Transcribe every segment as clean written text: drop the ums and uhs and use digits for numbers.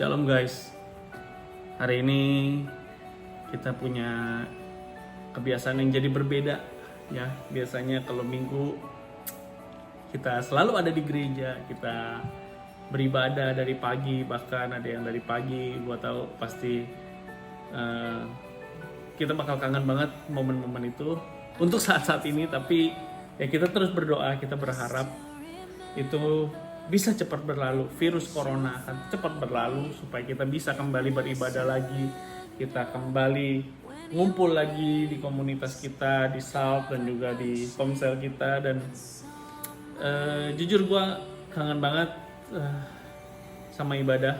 Shalom guys. Hari ini kita punya kebiasaan yang jadi berbeda ya. Biasanya kalau Minggu kita selalu ada di gereja, kita beribadah dari pagi, bahkan ada yang dari pagi. Gua tahu pasti kita bakal kangen banget momen-momen itu untuk saat-saat ini, tapi ya kita terus berdoa, kita berharap itu bisa cepat berlalu, virus corona akan cepat berlalu supaya kita bisa kembali beribadah lagi, kita kembali ngumpul lagi di komunitas kita, di SALT dan juga di komsel kita. Dan jujur gue kangen banget sama ibadah.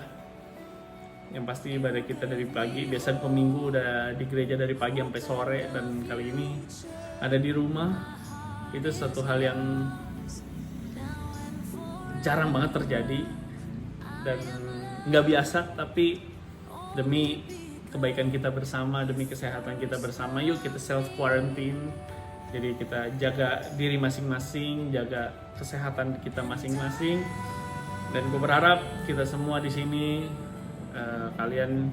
Yang pasti ibadah kita dari pagi, biasanya Minggu udah di gereja dari pagi sampai sore, dan kali ini ada di rumah. Itu satu hal yang jarang banget terjadi dan nggak biasa, tapi demi kebaikan kita bersama, demi kesehatan kita bersama, yuk kita self quarantine. Jadi kita jaga diri masing-masing, jaga kesehatan kita masing-masing. Dan gue berharap kita semua di sini, kalian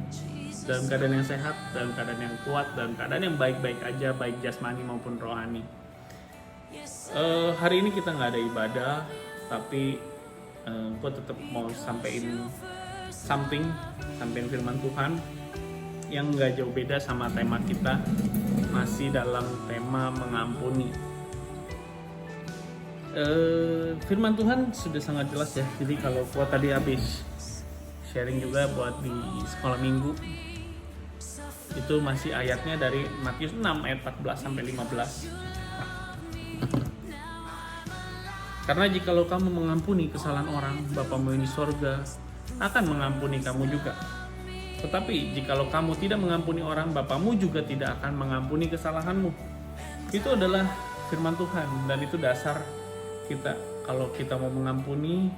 dalam keadaan yang sehat, dalam keadaan yang kuat, dalam keadaan yang baik-baik aja, baik jasmani maupun rohani. Hari ini kita nggak ada ibadah, tapi gue tetap mau sampein firman Tuhan yang nggak jauh beda sama tema kita, masih dalam tema mengampuni. Firman Tuhan sudah sangat jelas ya. Jadi kalau gue tadi habis sharing juga buat di sekolah minggu, itu masih ayatnya dari Matius 6 ayat 14 sampai 15. Karena jikalau kamu mengampuni kesalahan orang, Bapamu yang di sorga akan mengampuni kamu juga. Tetapi jikalau kamu tidak mengampuni orang, Bapamu juga tidak akan mengampuni kesalahanmu. Itu adalah firman Tuhan, dan itu dasar kita. Kalau kita mau mengampuni,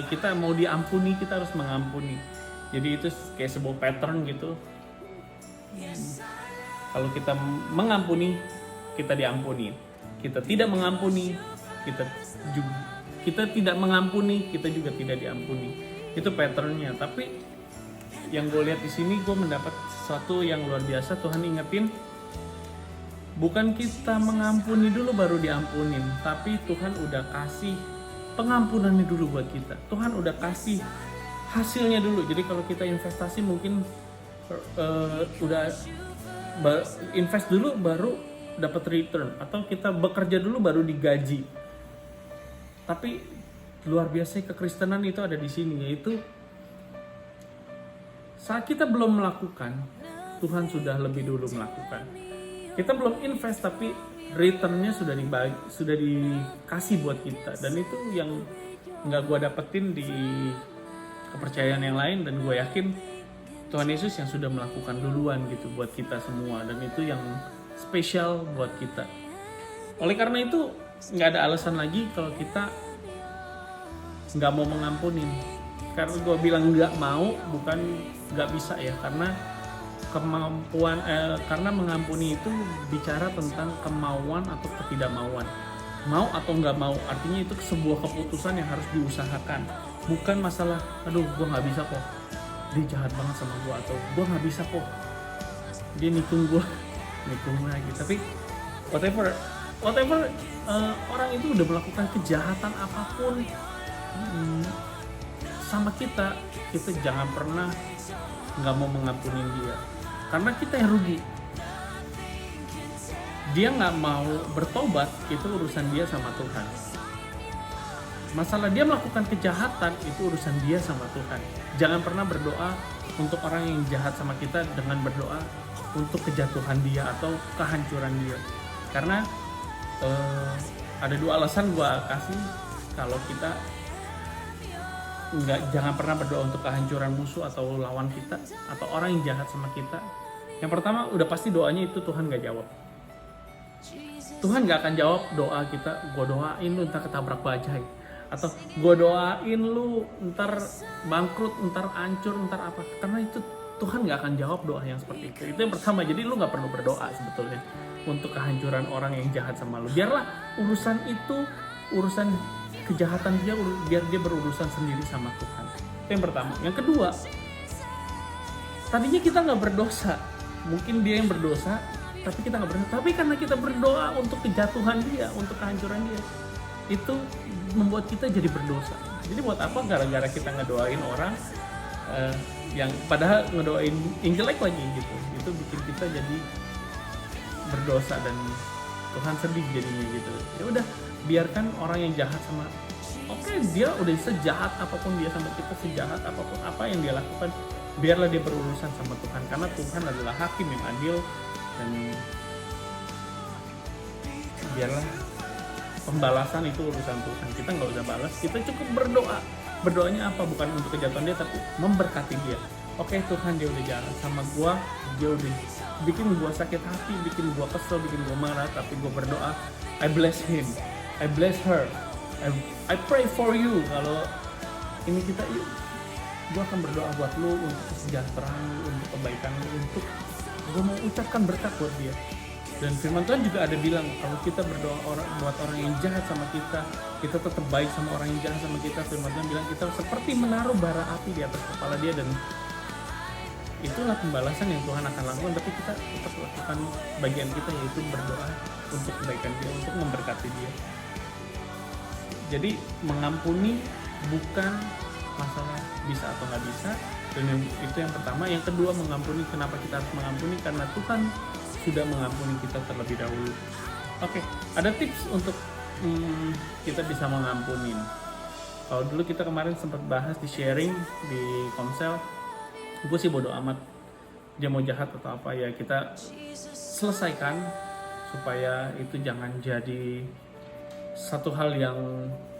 kita mau diampuni, kita harus mengampuni. Jadi itu kayak sebuah pattern gitu. Kalau kita mengampuni, kita diampuni. Kita tidak mengampuni, kita tidak mengampuni, kita juga tidak diampuni. Itu patternnya. Tapi yang gue lihat di sini, gue mendapat sesuatu yang luar biasa. Tuhan ingetin, bukan kita mengampuni dulu baru diampunin, tapi Tuhan udah kasih pengampunannya dulu buat kita. Tuhan udah kasih hasilnya dulu. Jadi kalau kita investasi mungkin udah invest dulu baru dapat return, atau kita bekerja dulu baru digaji. Tapi luar biasa kekristenan itu ada di sini, yaitu saat kita belum melakukan, Tuhan sudah lebih dulu melakukan. Kita belum invest, tapi returnnya sudah dikasih buat kita. Dan itu yang nggak gue dapetin di kepercayaan yang lain, dan gue yakin Tuhan Yesus yang sudah melakukan duluan gitu buat kita semua, dan itu yang spesial buat kita. Oleh karena itu nggak ada alasan lagi kalau kita nggak mau mengampuni. Karena gue bilang nggak mau, bukan nggak bisa ya, karena karena mengampuni itu bicara tentang kemauan atau ketidakmauan. Mau atau nggak mau, artinya itu sebuah keputusan yang harus diusahakan. Bukan masalah, aduh gue nggak bisa kok, dia jahat banget sama gue, atau gue nggak bisa kok, dia nikung lagi. Tapi whatever orang itu udah melakukan kejahatan apapun sama kita jangan pernah nggak mau mengampuni dia, karena kita yang rugi. Dia nggak mau bertobat, itu urusan dia sama Tuhan. Masalah dia melakukan kejahatan, itu urusan dia sama Tuhan. Jangan pernah berdoa untuk orang yang jahat sama kita dengan berdoa untuk kejatuhan dia atau kehancuran dia. Karena ada dua alasan gue kasih kalau kita jangan pernah berdoa untuk kehancuran musuh atau lawan kita atau orang yang jahat sama kita. Yang pertama, udah pasti doanya itu Tuhan gak jawab. Tuhan gak akan jawab doa kita, gue doain lu ntar ketabrak bajai, atau gue doain lu ntar bangkrut, ntar hancur, ntar apa. Karena itu Tuhan gak akan jawab doa yang seperti itu. Itu yang pertama. Jadi lu gak perlu berdoa sebetulnya untuk kehancuran orang yang jahat sama lu. Biarlah urusan itu urusan kejahatan dia, biar dia berurusan sendiri sama Tuhan. Itu yang pertama. Yang kedua, tadinya kita nggak berdosa, mungkin dia yang berdosa, tapi kita nggak berdosa. Tapi karena kita berdoa untuk kejatuhan dia, untuk kehancuran dia, itu membuat kita jadi berdosa. Jadi buat apa gara-gara kita ngedoain orang yang padahal ngedoain yang jelek lagi gitu, itu bikin kita jadi berdosa dan Tuhan sedih jadinya gitu. Ya udah, biarkan orang yang jahat sama, oke, dia udah sejahat apapun dia sama kita, sejahat apapun apa yang dia lakukan, biarlah dia berurusan sama Tuhan, karena Tuhan adalah hakim yang adil, dan biarlah pembalasan itu urusan Tuhan. Kita nggak usah balas, kita cukup berdoa. Berdoanya apa? Bukan untuk kejatuhan dia, tapi memberkati dia. Oke, Tuhan, dia udah jalan sama gua, dia udah bikin gua sakit hati, bikin gua kesel, bikin gua marah, tapi gua berdoa, I bless him, I bless her, I pray for you. Kalau ini kita, yuk, gua akan berdoa buat lu, untuk kesejahteraan lu, untuk kebaikan lu, untuk gua mau ucapkan berkat buat dia. Dan firman Tuhan juga ada bilang, kalau kita berdoa buat orang yang jahat sama kita tetap baik sama orang yang jahat sama kita. Firman Tuhan bilang kita seperti menaruh bara api di atas kepala dia, dan itulah pembalasan yang Tuhan akan lakukan. Tapi kita tetap lakukan bagian kita, yaitu berdoa untuk kebaikan dia, untuk memberkati dia. Jadi mengampuni bukan masalah bisa atau nggak bisa, dan itu yang pertama. Yang kedua, mengampuni, kenapa kita harus mengampuni? Karena Tuhan sudah mengampuni kita terlebih dahulu. Oke, ada tips untuk kita bisa mengampuni. Kalau dulu kita kemarin sempat bahas di sharing di Komsel, gue sih bodo amat dia mau jahat atau apa, ya kita selesaikan supaya itu jangan jadi satu hal yang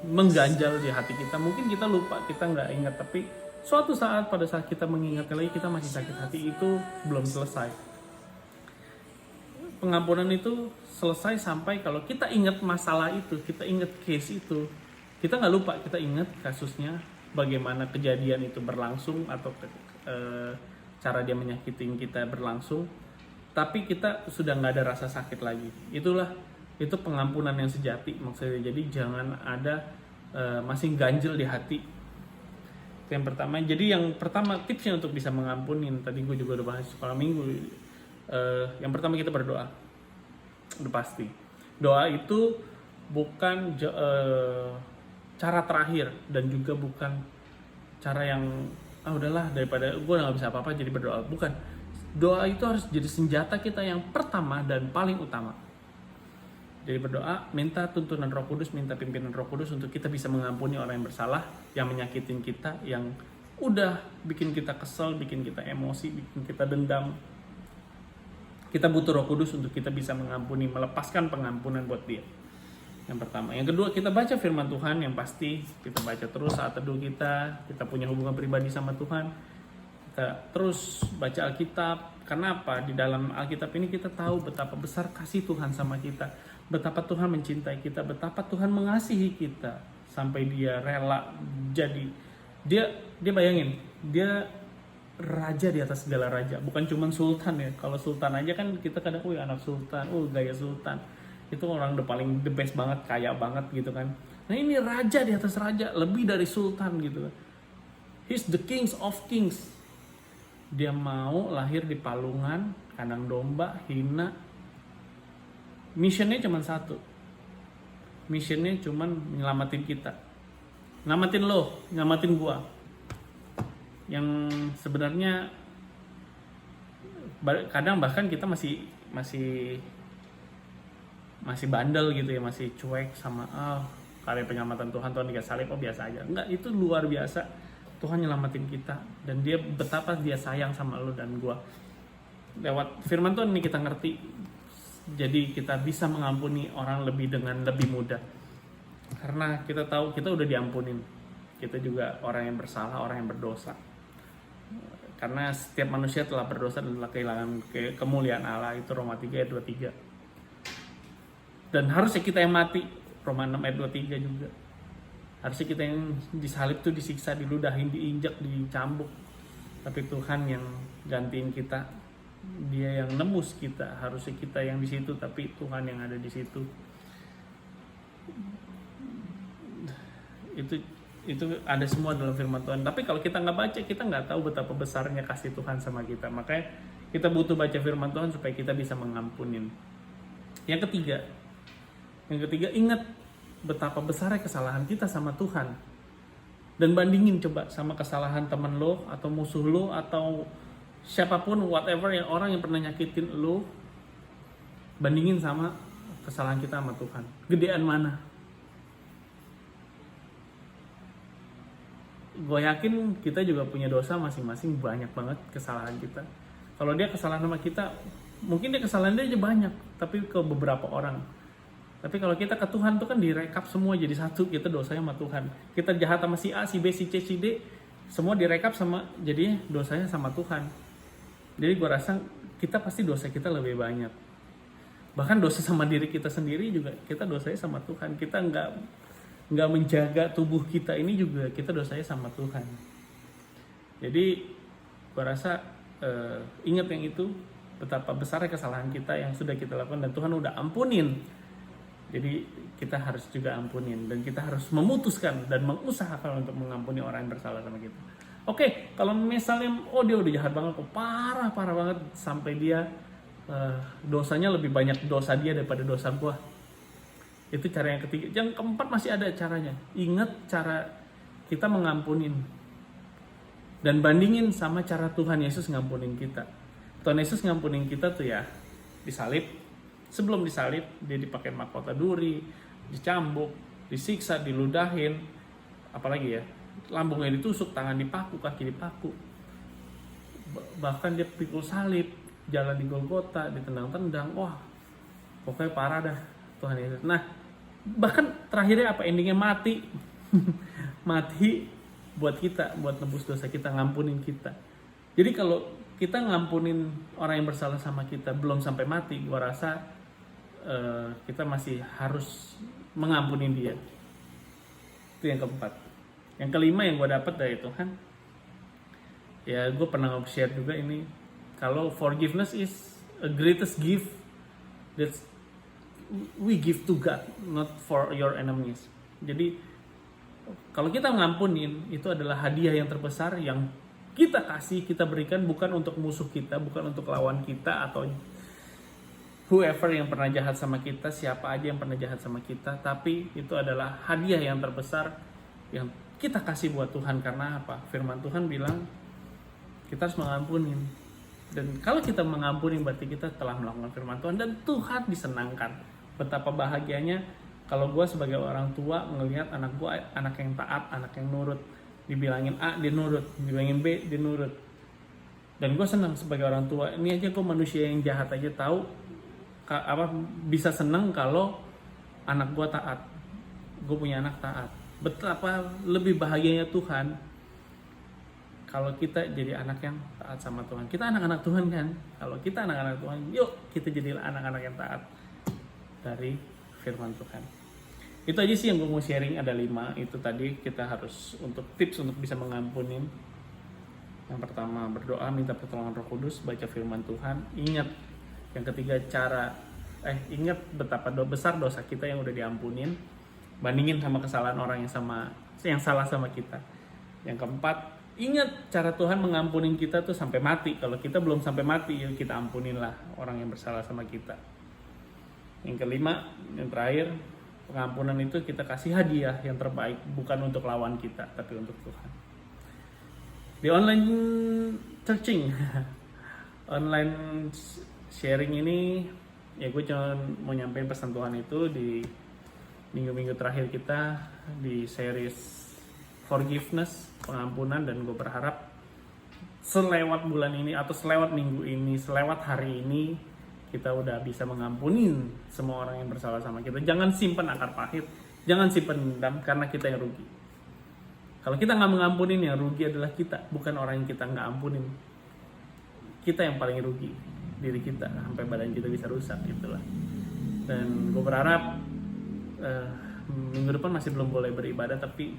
mengganjal di hati kita. Mungkin kita lupa, kita nggak ingat, tapi suatu saat pada saat kita mengingat lagi, kita masih sakit hati, itu belum selesai. Pengampunan itu selesai sampai kalau kita ingat masalah itu, kita ingat case itu, kita nggak lupa, kita ingat kasusnya, bagaimana kejadian itu berlangsung, atau cara dia menyakitin kita berlangsung, tapi kita sudah nggak ada rasa sakit lagi. Itu pengampunan yang sejati maksudnya. Jadi jangan ada masih ganjel di hati. Itu yang pertama. Jadi yang pertama, tipsnya untuk bisa mengampunin, tadi gue juga udah bahas sekolah minggu. Yang pertama, kita berdoa. Udah pasti. Doa itu bukan cara terakhir, dan juga bukan cara yang udahlah, daripada gue nggak bisa apa-apa jadi berdoa. Bukan. Doa itu harus jadi senjata kita yang pertama dan paling utama. Jadi berdoa, minta tuntunan Roh Kudus, minta pimpinan Roh Kudus untuk kita bisa mengampuni orang yang bersalah, yang menyakitin kita, yang udah bikin kita kesel, bikin kita emosi, bikin kita dendam. Kita butuh Roh Kudus untuk kita bisa mengampuni, melepaskan pengampunan buat dia. Yang pertama. Yang kedua, kita baca firman Tuhan, yang pasti kita baca terus saat teduh kita punya hubungan pribadi sama Tuhan. Kita terus baca Alkitab. Karena apa? Di dalam Alkitab ini kita tahu betapa besar kasih Tuhan sama kita, betapa Tuhan mencintai kita, betapa Tuhan mengasihi kita sampai dia rela jadi dia bayangin, dia raja di atas segala raja, bukan cuma sultan ya. Kalau sultan aja kan kita kadang, anak sultan, gaya sultan, itu orang udah paling the best banget, kaya banget gitu kan. Nah ini raja di atas raja, lebih dari sultan gitu kan. He's the king of kings. Dia mau lahir di palungan, kandang domba, hina. Missionnya cuma satu. Missionnya cuma nyelamatin kita, nyelamatin lo, nyelamatin gua. Yang sebenarnya kadang bahkan kita masih bandel gitu ya, masih cuek sama karya penyelamatan Tuhan dikasih salib, biasa aja. Enggak, itu luar biasa. Tuhan nyelamatin kita, dan dia betapa dia sayang sama lo dan gua. Lewat firman Tuhan ini kita ngerti, jadi kita bisa mengampuni orang dengan lebih mudah, karena kita tahu kita udah diampunin. Kita juga orang yang bersalah, orang yang berdosa. Karena setiap manusia telah berdosa dan telah kehilangan kemuliaan Allah, itu Roma 3 ayat 23. Dan harusnya kita yang mati, Roma 6 ayat 23 juga. Harusnya kita yang disalib tuh disiksa, diludahin, diinjak, dicambuk. Tapi Tuhan yang gantiin kita, dia yang nembus kita. Harusnya kita yang di situ, tapi Tuhan yang ada di situ. itu ada semua dalam firman Tuhan. Tapi kalau kita nggak baca, kita nggak tahu betapa besarnya kasih Tuhan sama kita. Makanya kita butuh baca firman Tuhan supaya kita bisa mengampunin. Yang ketiga, ingat betapa besarnya kesalahan kita sama Tuhan. Dan bandingin coba sama kesalahan teman lo, atau musuh lo, atau siapapun, whatever, yang orang yang pernah nyakitin lo. Bandingin sama kesalahan kita sama Tuhan. Gedean mana? Gue yakin kita juga punya dosa masing-masing, banyak banget kesalahan kita. Kalau dia kesalahan sama kita, mungkin dia kesalahan dia aja banyak, tapi ke beberapa orang. Tapi kalau kita ke Tuhan tuh kan direkap semua jadi satu, kita dosanya sama Tuhan. Kita jahat sama si A, si B, si C, si D, semua direkap sama, jadi dosanya sama Tuhan. Jadi gue rasa kita pasti dosa kita lebih banyak. Bahkan dosa sama diri kita sendiri juga, kita dosanya sama Tuhan. Kita nggak menjaga tubuh kita ini juga, kita dosanya sama Tuhan. Jadi gue rasa ingat yang itu, betapa besarnya kesalahan kita yang sudah kita lakukan dan Tuhan udah ampunin. Jadi kita harus juga ampunin, dan kita harus memutuskan dan mengusahakan untuk mengampuni orang yang bersalah sama kita. Oke, kalau misalnya dia udah jahat banget, parah banget, sampai dia dosanya lebih banyak dosa dia daripada dosa gua. Itu cara yang ketiga. Yang keempat masih ada caranya. Ingat cara kita mengampunin. Dan bandingin sama cara Tuhan Yesus ngampunin kita. Tuhan Yesus ngampunin kita tuh ya, disalib. Sebelum disalib, dia dipakai mahkota duri, dicambuk, disiksa, diludahin. Apalagi ya, lambungnya ditusuk, tangan dipaku, kaki dipaku. Bahkan dia pikul salib, jalan di Golgota, ditendang-tendang. Wah, pokoknya parah dah Tuhan Yesus. Nah, bahkan terakhirnya apa, endingnya mati. Mati buat kita, buat nebus dosa kita, ngampunin kita. Jadi kalau kita ngampunin orang yang bersalah sama kita belum sampai mati, gua rasa kita masih harus mengampunin dia. Itu yang keempat. Yang kelima yang gua dapat dari Tuhan, ya gue pernah share juga ini, kalau forgiveness is a greatest gift that we give to God, not for your enemies. Jadi kalau kita ngampunin, itu adalah hadiah yang terbesar yang kita kasih, kita berikan, bukan untuk musuh kita, bukan untuk lawan kita, atau whoever yang pernah jahat sama kita, siapa aja yang pernah jahat sama kita. Tapi itu adalah hadiah yang terbesar yang kita kasih buat Tuhan. Karena apa? Firman Tuhan bilang kita harus mengampunin. Dan kalau kita mengampuni, berarti kita telah melakukan firman Tuhan, dan Tuhan disenangkan. Betapa bahagianya kalau gue sebagai orang tua ngelihat anak gue anak yang taat, anak yang nurut. Dibilangin A, dia nurut. Dibilangin B, dia nurut. Dan gue senang sebagai orang tua. Ini aja gue manusia yang jahat aja tahu bisa senang kalau anak gue taat. Gue punya anak taat. Betapa lebih bahagianya Tuhan kalau kita jadi anak yang taat sama Tuhan. Kita anak-anak Tuhan kan. Kalau kita anak-anak Tuhan, yuk kita jadi anak-anak yang taat dari firman Tuhan. Itu aja sih yang gue mau sharing, ada 5. Itu tadi kita harus untuk tips untuk bisa mengampunin. Yang pertama, berdoa, minta pertolongan Roh Kudus, baca firman Tuhan. Ingat, yang ketiga, ingat betapa besar dosa kita yang udah diampunin. Bandingin sama kesalahan orang yang salah sama kita. Yang keempat, ingat cara Tuhan mengampunin kita tuh sampai mati. Kalau kita belum sampai mati, yuk kita ampunin lah orang yang bersalah sama kita. Yang kelima, yang terakhir, pengampunan itu kita kasih hadiah yang terbaik, bukan untuk lawan kita, tapi untuk Tuhan. Di online searching, online sharing ini, ya gue cuma mau nyampein pesan Tuhan itu di minggu-minggu terakhir kita di series forgiveness, pengampunan, dan gue berharap selewat bulan ini atau selewat minggu ini, selewat hari ini, kita udah bisa mengampunin semua orang yang bersalah sama kita. Jangan simpan akar pahit, jangan simpan dendam, karena kita yang rugi. Kalau kita nggak mengampunin, yang rugi adalah kita, bukan orang yang kita nggak ampunin. Kita yang paling rugi, diri kita, sampai badan kita bisa rusak, gitulah. Dan gue berharap minggu depan masih belum boleh beribadah, tapi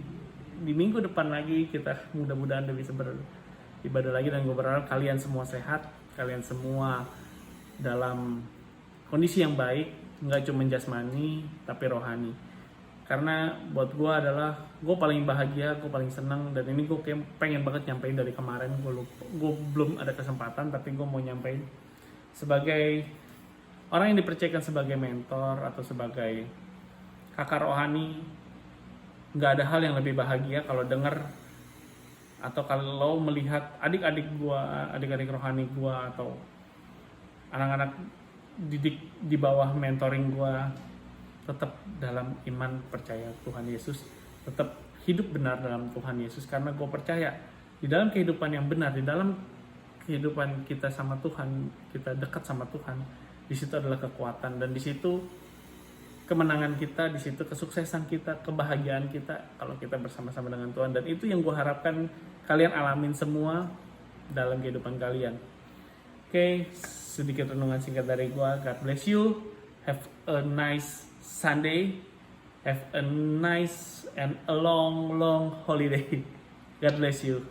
di minggu depan lagi kita mudah-mudahan udah bisa beribadah lagi. Dan gue berharap kalian semua sehat, kalian semua dalam kondisi yang baik, nggak cuma jasmani tapi rohani. Karena buat gue adalah gue paling bahagia, gue paling senang, dan ini gue pengen banget nyampein dari kemarin. Gue belum ada kesempatan, tapi gue mau nyampein sebagai orang yang dipercayakan sebagai mentor atau sebagai kakak rohani. Nggak ada hal yang lebih bahagia kalau denger atau kalau melihat adik-adik rohani gue atau anak-anak didik di bawah mentoring gue tetap dalam iman, percaya Tuhan Yesus, tetap hidup benar dalam Tuhan Yesus. Karena gue percaya di dalam kehidupan yang benar, di dalam kehidupan kita sama Tuhan, kita dekat sama Tuhan, di situ adalah kekuatan, dan di situ kemenangan kita, di situ kesuksesan kita, kebahagiaan kita kalau kita bersama-sama dengan Tuhan. Dan itu yang gue harapkan kalian alamin semua dalam kehidupan kalian. Oke, sedikit renungan singkat dari gue. God bless you. Have a nice Sunday. Have a nice and a long holiday. God bless you.